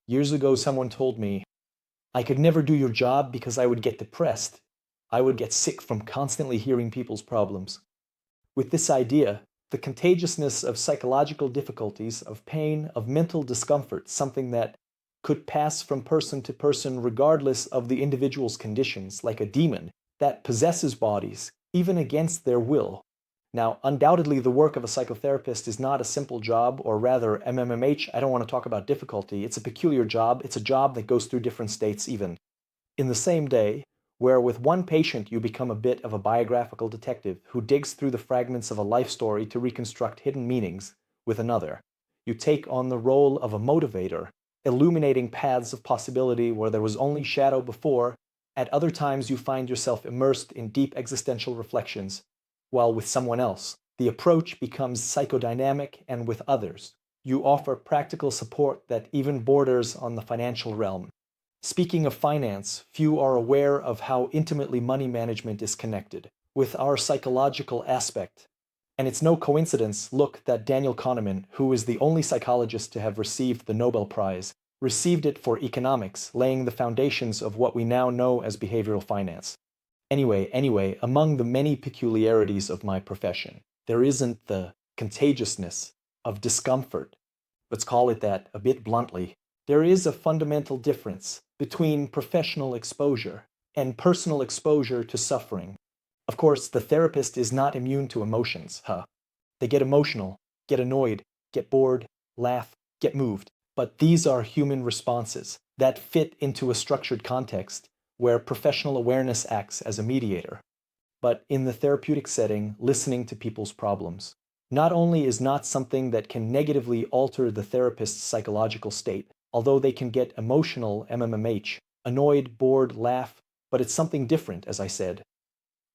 Years ago, someone told me, I could never do your job because I would get depressed. I would get sick from constantly hearing people's problems. With this idea, the contagiousness of psychological difficulties, of pain, of mental discomfort, something that could pass from person to person regardless of the individual's conditions, like a demon that possesses bodies, even against their will. Now, undoubtedly, the work of a psychotherapist is not a simple job, or rather, MMMH, I don't want to talk about difficulty. It's a peculiar job. It's a job that goes through different states even. In the same day, where with one patient you become a bit of a biographical detective who digs through the fragments of a life story to reconstruct hidden meanings, with another, you take on the role of a motivator, illuminating paths of possibility where there was only shadow before. At other times you find yourself immersed in deep existential reflections, while with someone else, the approach becomes psychodynamic, and with others, you offer practical support that even borders on the financial realm. Speaking of finance, few are aware of how intimately money management is connected with our psychological aspect. And it's no coincidence, look, that Daniel Kahneman, who is the only psychologist to have received the Nobel Prize, received it for economics, laying the foundations of what we now know as behavioral finance. Anyway, among the many peculiarities of my profession, there isn't the contagiousness of discomfort. Let's call it that a bit bluntly. There is a fundamental difference between professional exposure and personal exposure to suffering. Of course, the therapist is not immune to emotions, They get emotional, get annoyed, get bored, laugh, get moved. But these are human responses that fit into a structured context where professional awareness acts as a mediator. But in the therapeutic setting, listening to people's problems not only is not something that can negatively alter the therapist's psychological state, although they can get emotional MMMH, annoyed, bored, laugh, but it's something different, as I said.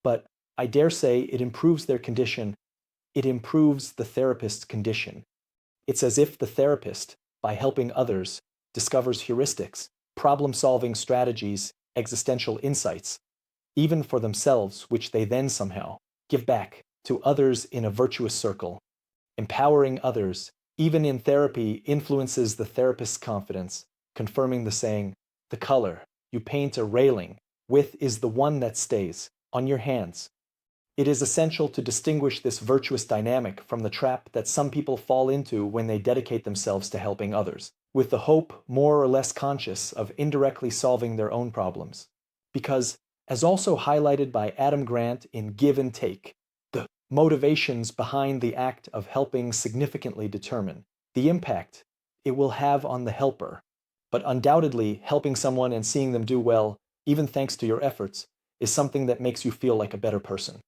But I dare say it improves their condition. It improves the therapist's condition. It's as if the therapist, by helping others, discovers heuristics, problem-solving strategies, existential insights, even for themselves, which they then somehow give back to others in a virtuous circle. Empowering others, even in therapy, influences the therapist's confidence, confirming the saying, the color you paint a railing with is the one that stays on your hands. It is essential to distinguish this virtuous dynamic from the trap that some people fall into when they dedicate themselves to helping others, with the hope, more or less conscious, of indirectly solving their own problems. Because, as also highlighted by Adam Grant in Give and Take, the motivations behind the act of helping significantly determine the impact it will have on the helper. But undoubtedly, helping someone and seeing them do well, even thanks to your efforts, is something that makes you feel like a better person.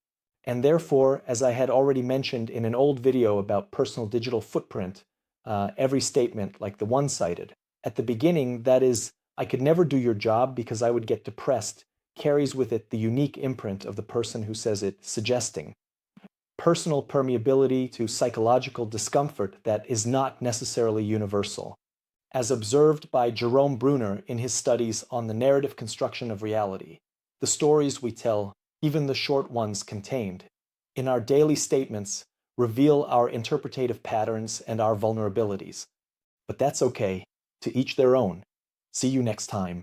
And therefore, as I had already mentioned in an old video about personal digital footprint, every statement, like the one-sided, at the beginning, that is, I could never do your job because I would get depressed, carries with it the unique imprint of the person who says it, suggesting personal permeability to psychological discomfort that is not necessarily universal. As observed by Jerome Bruner in his studies on the narrative construction of reality, the stories we tell, even the short ones contained in our daily statements, reveal our interpretative patterns and our vulnerabilities. But that's okay. To each their own. See you next time.